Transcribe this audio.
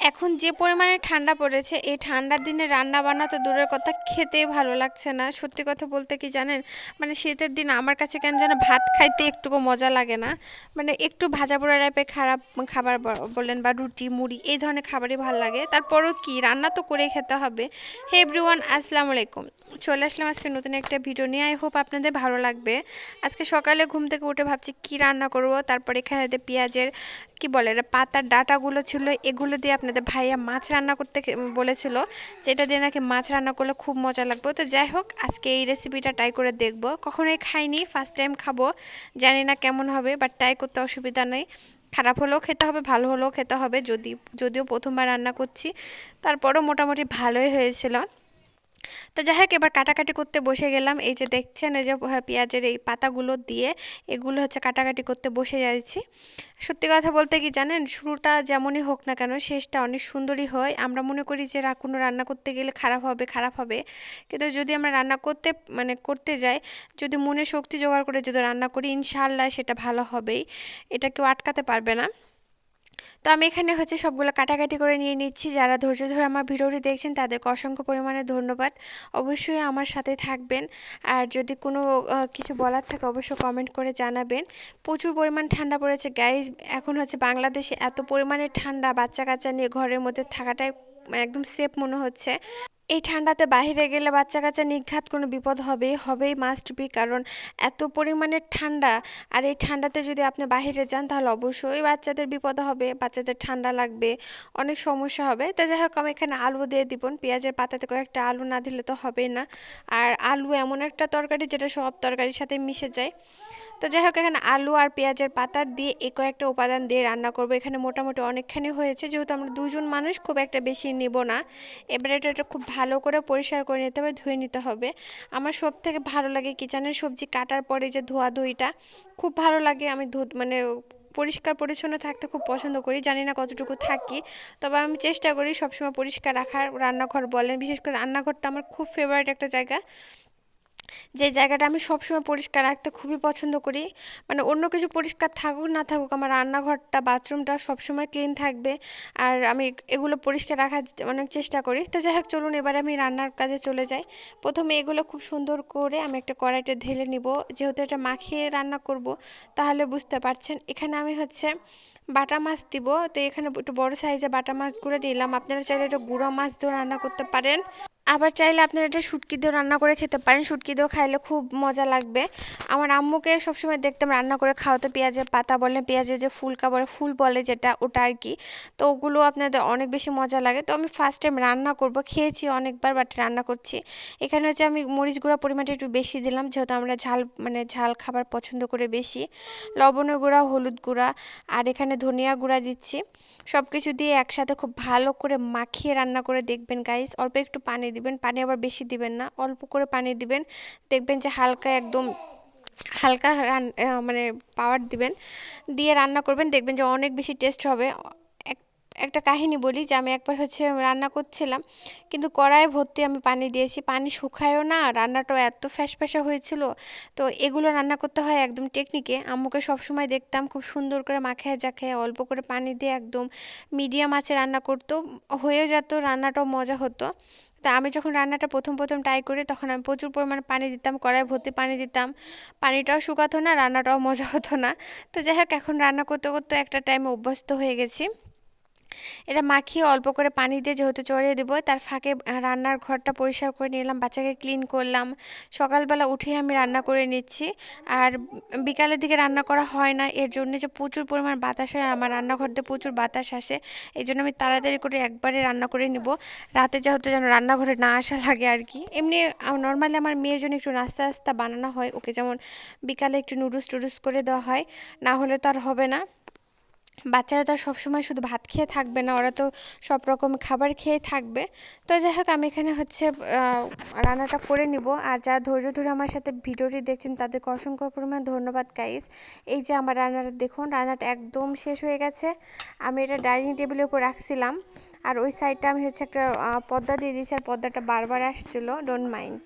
এখন যে পরিমাণে ঠান্ডা পড়েছে এই ঠান্ডার দিনে রান্না বান্না তো দূরের কথা, খেতেই ভালো লাগছে না। সত্যি কথা বলতে কি জানেন, মানে শীতের দিন আমার কাছে কেন যেন ভাত খাইতে একটুকু মজা লাগে না। মানে একটু ভাজা পোড়া টাইপের খারাপ খাবার বলেন বা রুটি মুড়ি এই ধরনের খাবারই ভালো লাগে, তারপরও কি রান্না তো করেই খেতে হবে। হে এভরিওয়ান, আসসালামু আলাইকুম। চলে আসলাম আজকে নতুন একটা ভিডিও নিয়ে, আই হোপ আপনাদের ভালো লাগবে। আজকে সকালে ঘুম থেকে উঠে ভাবছি কি রান্না করব, তারপর এখানে পেঁয়াজের কি বলে এটা পাতার ডাঁটাগুলো ছিল, এগুলো দিয়ে আপনাদের ভাইয়া মাছ রান্না করতে বলেছিল, যেটা দিয়ে নাকি মাছ রান্না করলে খুব মজা লাগবে। তো যাই হোক, আজকে এই রেসিপিটা ট্রাই করে দেখব। কখনোই খাইনি, ফার্স্ট টাইম খাবো। জানি না কেমন হবে, বাট ট্রাই করতে অসুবিধা নেই। খারাপ হলেও খেতে হবে, ভালো হলেও খেতে হবে। যদিও প্রথমবার রান্না করছি, তারপরও মোটামুটি ভালোই হয়েছিল। তো যাই হোক, এবার কাটাকাটি করতে বসে গেলাম। এই যে দেখছেন, এই যে পেঁয়াজের এই পাতাগুলো দিয়ে এগুলো হচ্ছে কাটাকাটি করতে বসে যাচ্ছি। সত্যি কথা বলতে কি জানেন, শুরুটা যেমনই হোক না কেন শেষটা অনেক সুন্দরই হয়। আমরা মনে করি যে কোনো রান্না করতে গেলে খারাপ হবে খারাপ হবে, কিন্তু যদি আমরা রান্না করতে করতে যাই, যদি মনে শক্তি জোগাড় করে যদি রান্না করি, ইনশাআল্লাহ সেটা ভালো হবেই। এটা কেউ আটকাতে পারবে না। তো আমি এখানে হচ্ছে সবগুলো কাটাকাটি করে নিয়ে নিচ্ছি। যারা ধৈর্য ধরে আমার ভিডিওটি দেখছেন তাদেরকে অসংখ্য পরিমাণে ধন্যবাদ। অবশ্যই আমার সাথে থাকবেন। আর যদি কোনো কিছু বলার থাকে অবশ্যই কমেন্ট করে জানাবেন। প্রচুর পরিমাণ ঠান্ডা পড়েছে গাইজ। এখন হচ্ছে বাংলাদেশে এত পরিমাণে ঠান্ডা, বাচ্চা কাচ্চা নিয়ে ঘরের মধ্যে থাকাটাই একদম সেফ মনে হচ্ছে। এই ঠান্ডাতে বাইরে গেলে বাচ্চা-কাচ্চা নির্ঘাত কোনো বিপদ হবেই মাস্ট বি, কারণ এত পরিমাণে ঠান্ডা। আর এই ঠান্ডাতে যদি আপনি বাহিরে যান তাহলে অবশ্যই বাচ্চাদের বিপদ হবে, বাচ্চাদের ঠান্ডা লাগবে, অনেক সমস্যা হবে। তো যাই হোক, আমি এখানে আলু দিয়ে দিব। পেঁয়াজের পাতাতে কয়েকটা আলু না দিলে তো হবেই না। আর আলু এমন একটা তরকারি যেটা সব তরকারির সাথে মিশে যায়। তো যাই হোক, এখানে আলু আর পেঁয়াজের পাতা দিয়ে এই কয়েকটা উপাদান দিয়ে রান্না করব। এখানে মোটামুটি অনেকখানি হয়েছে, যেহেতু আমরা দুজন মানুষ, খুব একটা বেশি নিব না। এবারে এটা খুব ভালো করে পরিষ্কার করে নিতে হবে, ধুয়ে নিতে হবে। আমার সব থেকে ভালো লাগে কিচেনের সবজি কাটার পরে যে ধোয়াধুয়িটা, খুব ভালো লাগে। আমি পরিষ্কার পরিচ্ছন্ন থাকতে খুব পছন্দ করি, জানি না কতটুকু থাকি, তবে আমি চেষ্টা করি সবসময় পরিষ্কার রাখার। রান্নাঘর বলেন, বিশেষ করে রান্নাঘরটা আমার খুব ফেভারিট একটা জায়গা, যে জায়গাটা আমি সবসময় পরিষ্কার রাখতে খুবই পছন্দ করি। মানে অন্য কিছু পরিষ্কার থাকুক না থাকুক, আমার রান্নাঘরটা বাথরুমটা সবসময় ক্লিন থাকবে। আর আমি এগুলো পরিষ্কার রাখার অনেক চেষ্টা করি। তো যাই হোক, চলুন এবার আমি রান্নার কাজে চলে যাই। প্রথমে এগুলো খুব সুন্দর করে আমি একটা কড়াইতে ঢেলে নিব, যেহেতু এটা মাখিয়ে রান্না করব। তাহলে বুঝতে পারছেন, এখানে আমি হচ্ছে বাটা মাছ দিব। তো এখানে একটু বড় সাইজে বাটা মাছগুলো নিলাম। আপনারা চাইলে এটা গুঁড়ো মাছ দিয়েও রান্না করতে পারেন, আবার চাইলে আপনারা এটা শুটকি দিয়েও রান্না করে খেতে পারেন। শুটকি দিয়েও খাইলে খুব মজা লাগবে। আমার আম্মুকে সবসময় দেখতাম রান্না করে খাওয়াতে, পেঁয়াজের পাতা বলে, পেঁয়াজের যে ফুলকা বলে, ফুল বলে যেটা, ওটা আর কি। তো ওগুলো আপনাদের অনেক বেশি মজা লাগে। তো আমি ফার্স্ট টাইম রান্না করব, খেয়েছি অনেকবার, বাট রান্না করছি। এখানে হচ্ছে আমি মরিচ গুঁড়া পরিমাণটা একটু বেশি দিলাম, যেহেতু আমরা ঝাল খাবার পছন্দ করে বেশি। লবণের গুঁড়া, হলুদ গুঁড়া, আর এখানে ধনিয়া গুঁড়া দিচ্ছি। সবকিছু দিয়ে একসাথে খুব ভালো করে মাখিয়ে রান্না করে দেখবেন গাইস। অল্প একটু পানি দিবেন, পানি আবার বেশি দিবেন না, অল্প করে পানি দিবেন। দেখবেন যে হালকা একদম হালকা পাওয়ার দিবেন, দিয়ে রান্না করবেন, দেখবেন যে অনেক বেশি টেস্ট হবে। একটা কাহিনী বলি, যে আমি একবার হচ্ছে রান্না করছিলাম, কিন্তু কড়াই ভর্তি আমি পানি দিয়েছি, পানি শুকায়ও না, রান্নাটাও এত ফ্যাসফ্যাসা হয়েছিল। তো এগুলো রান্না করতে হয় একদম টেকনিকে। আম্মুকে সবসময় দেখতাম খুব সুন্দর করে মাখায় জাখায় অল্প করে পানি দিয়ে একদম মিডিয়াম আঁচে রান্না করতো, হয়ে যেত, রান্নাটাও মজা হতো। তা আমি যখন রান্নাটা প্রথম প্রথম ট্রাই করি, তখন আমি প্রচুর পরিমাণে পানি দিতাম, কড়াই ভর্তি পানি দিতাম, পানিটাও শুকাতো না, রান্নাটাও মজা হতো না। তো যাই হোক, এখন রান্না করতে করতে একটা টাইমে অভ্যস্ত হয়ে গেছি। এটা মাখিয়ে অল্প করে পানি দিয়ে যেহেতু চড়িয়ে দেবো, তার ফাঁকে রান্নার ঘরটা পরিষ্কার করে নিলাম, বাচ্চাকে ক্লিন করলাম। সকালবেলা উঠে আমি রান্না করে নিচ্ছি। আর বিকালের দিকে রান্না করা হয় না, এর জন্য যে প্রচুর পরিমাণ বাতাস হয়, আমার রান্নাঘর দিয়ে প্রচুর বাতাস আসে। এই জন্য আমি তাড়াতাড়ি করে একবারে রান্না করে নিব, রাতে যেহেতু যেন রান্নাঘরে না আসা লাগে আর কি। এমনি নর্মালি আমার মেয়ের জন্য একটু নাস্তা নাস্তা বানানো হয়, ওকে যেমন বিকালে একটু নুডলস টুডলস করে দেওয়া হয়, না হলে তো আর হবে না। বাচ্চারা তো আর সবসময় শুধু ভাত খেয়ে থাকবে না, ওরা তো সব রকম খাবার খেয়ে থাকবে। তো যাই হোক, আমি এখানে হচ্ছে রান্নাটা করে নিব। আর যারা ধৈর্য ধরে আমার সাথে ভিডিওটি দেখছেন তাদেরকে অসংখ্য পরিমাণ ধন্যবাদ গাইস। এই যে আমার রান্নাটা দেখুন, রান্নাটা একদম শেষ হয়ে গেছে। আমি এটা ডাইনিং টেবিলের উপর রাখছিলাম, আর ওই সাইডটা আমি হচ্ছে একটা পর্দা দিয়ে দিয়েছি, আর পর্দাটা বারবার আসছিল, ডোন্ট মাইন্ড।